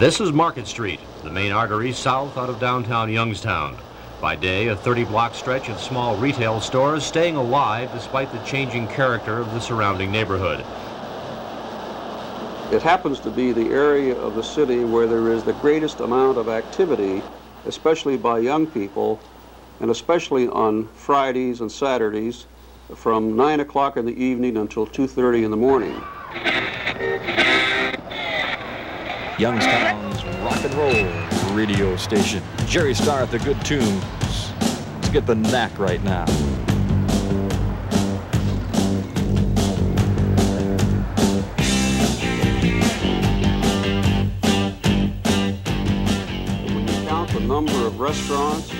This is Market Street, the main artery south out of downtown Youngstown. By day, a 30-block stretch of small retail stores staying alive despite the changing character of the surrounding neighborhood. It happens to be the area of the city where there is the greatest amount of activity, especially by young people, and especially on Fridays and Saturdays from 9 o'clock in the evening until 2:30 in the morning. Youngstown's rock and roll radio station. Jerry Starr at the good tunes. Let's get the knack right now. When you count the number of restaurants,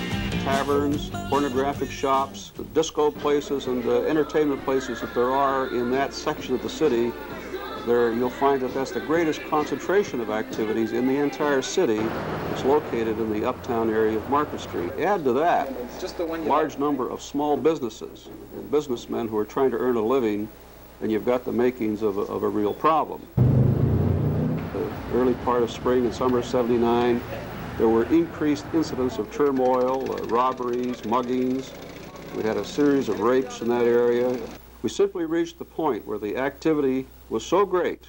taverns, pornographic shops, the disco places, and the entertainment places that there are in that section of the city, you'll find that that's the greatest concentration of activities in the entire city. It's located in the uptown area of Market Street. Add to that a large number of small businesses and businessmen who are trying to earn a living, and you've got the makings of a real problem. The early part of spring and summer of '79, there were increased incidents of turmoil, robberies, muggings. We had a series of rapes in that area. We simply reached the point where the activity was so great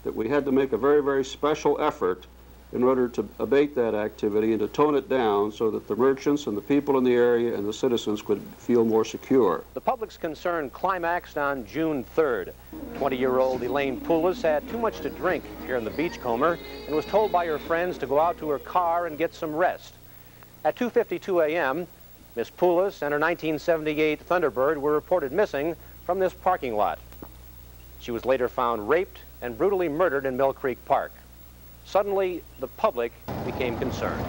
that we had to make a very, very special effort in order to abate that activity and to tone it down so that the merchants and the people in the area and the citizens could feel more secure. The public's concern climaxed on June 3rd. 20-year-old Elaine Poulos had too much to drink here in the Beachcomber and was told by her friends to go out to her car and get some rest. At 2:52 a.m., Miss Poulos and her 1978 Thunderbird were reported missing from this parking lot. She was later found raped and brutally murdered in Mill Creek Park. Suddenly, the public became concerned.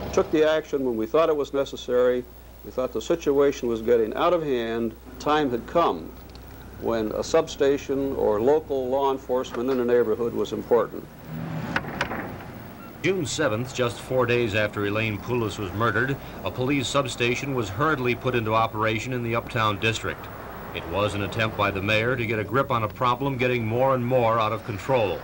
We took the action when we thought it was necessary. We thought the situation was getting out of hand. Time had come when a substation or local law enforcement in a neighborhood was important. June 7th, just 4 days after Elaine Poulos was murdered, a police substation was hurriedly put into operation in the Uptown district. It was an attempt by the mayor to get a grip on a problem getting more and more out of control.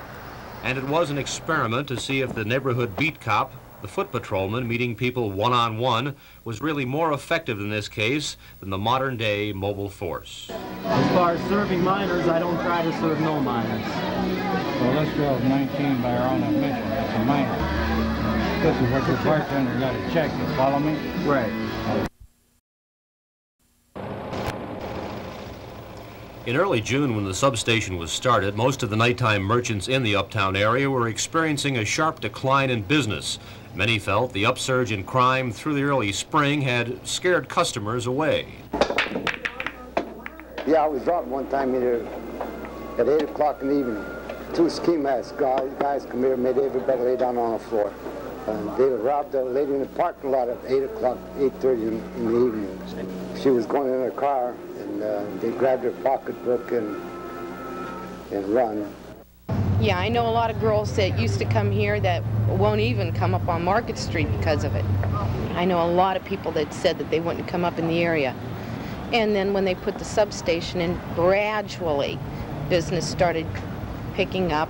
And it was an experiment to see if the neighborhood beat cop, the foot patrolman meeting people one-on-one, was really more effective in this case than the modern-day mobile force. As far as serving minors, I don't try to serve no minors. Well, this girl's 19 by her own admission. That's a minor. This is what your bartender got to check. You follow me? Right. In early June, when the substation was started, most of the nighttime merchants in the Uptown area were experiencing a sharp decline in business. Many felt the upsurge in crime through the early spring had scared customers away. Yeah, I was robbed one time either at 8 o'clock in the evening. Two ski mask guys come here and made everybody lay down on the floor. They robbed a lady in the parking lot at 8 o'clock, 8:30 in the evening. She was going in her car, and they grabbed her pocketbook and run. Yeah, I know a lot of girls that used to come here that won't even come up on Market Street because of it. I know a lot of people that said that they wouldn't come up in the area. And then when they put the substation in, gradually business started picking up.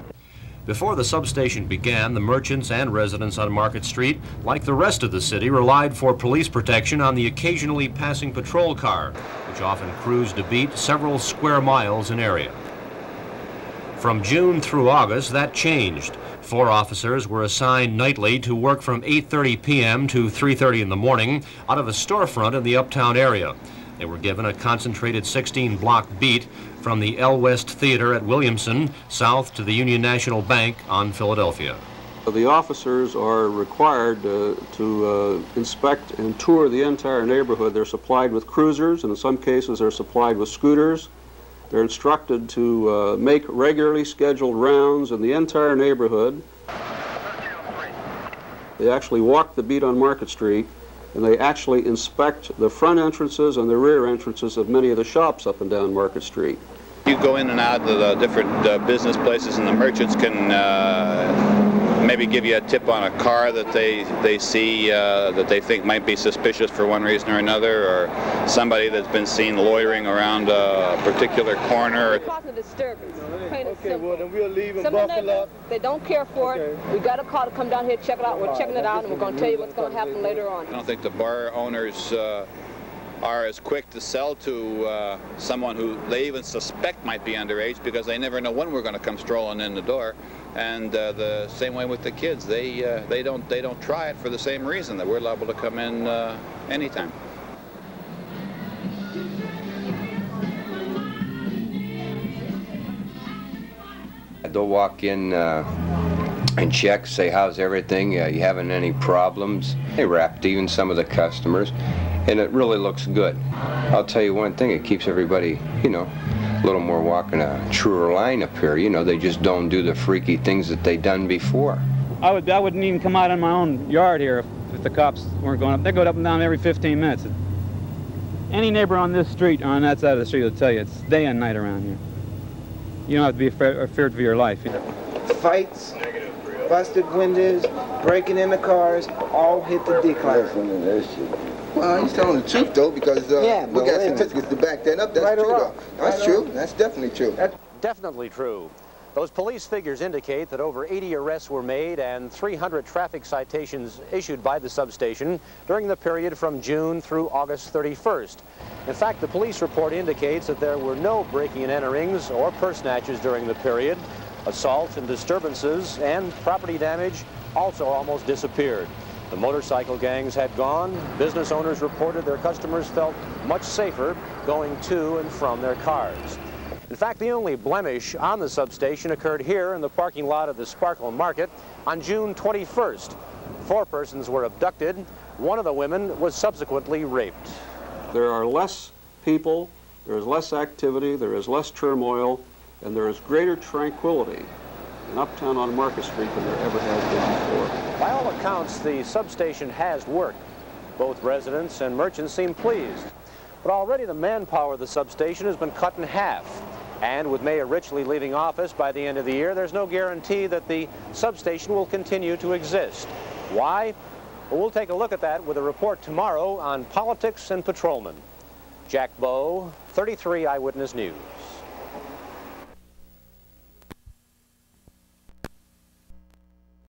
Before the substation began, the merchants and residents on Market Street, like the rest of the city, relied for police protection on the occasionally passing patrol car, which often cruised a beat several square miles in area. From June through August, that changed. 4 officers were assigned nightly to work from 8:30 p.m. to 3:30 in the morning out of a storefront in the Uptown area. They were given a concentrated 16-block beat from the L West Theater at Williamson south to the Union National Bank on Philadelphia. The officers are required to inspect and tour the entire neighborhood. They're supplied with cruisers, and in some cases they're supplied with scooters. They're instructed to make regularly scheduled rounds in the entire neighborhood. They actually walk the beat on Market Street, and they actually inspect the front entrances and the rear entrances of many of the shops up and down Market Street. You go in and out of the different business places, and the merchants can maybe give you a tip on a car that they see that they think might be suspicious for one reason or another, or somebody that's been seen loitering around a particular corner. Causing a disturbance. Okay, well then we'll leave and buckle up. They don't care for it. We got a car to come down here, check it out. We're checking it out, and we're going to tell you what's going to happen later on. I don't think the bar owners are as quick to sell to someone who they even suspect might be underage, because they never know when we're going to come strolling in the door. And the same way with the kids, they don't try it for the same reason, that we're liable to come in anytime. They'll walk in and check, say, how's everything, you having any problems? They rap even some of the customers, and it really looks good. I'll tell you one thing, it keeps everybody, you know, a little more walking a truer line up here. You know, they just don't do the freaky things that they done before. I wouldn't even come out in my own yard here if the cops weren't going up. They go up and down every 15 minutes. Any neighbor on this street or on that side of the street will tell you it's day and night around here. You don't have to be feared for your life. Fights, busted windows, breaking in the cars, all hit the decline. Well, he's telling the truth, though, because we got statistics to back that up. That's true, though. That's true. That's definitely true. That's definitely true. Those police figures indicate that over 80 arrests were made and 300 traffic citations issued by the substation during the period from June through August 31st. In fact, the police report indicates that there were no breaking and enterings or purse snatches during the period. Assaults and disturbances and property damage also almost disappeared. The motorcycle gangs had gone. Business owners reported their customers felt much safer going to and from their cars. In fact, the only blemish on the substation occurred here in the parking lot of the Sparkle Market on June 21st. 4 persons were abducted. One of the women was subsequently raped. There are less people, there is less activity, there is less turmoil, and there is greater tranquility in Uptown on Market Street than there ever has been before. By all accounts, the substation has worked. Both residents and merchants seem pleased. But already the manpower of the substation has been cut in half. And with Mayor Richley leaving office by the end of the year, there's no guarantee that the substation will continue to exist. Why? Well, we'll take a look at that with a report tomorrow on politics and patrolmen. Jack Bowe, 33 Eyewitness News.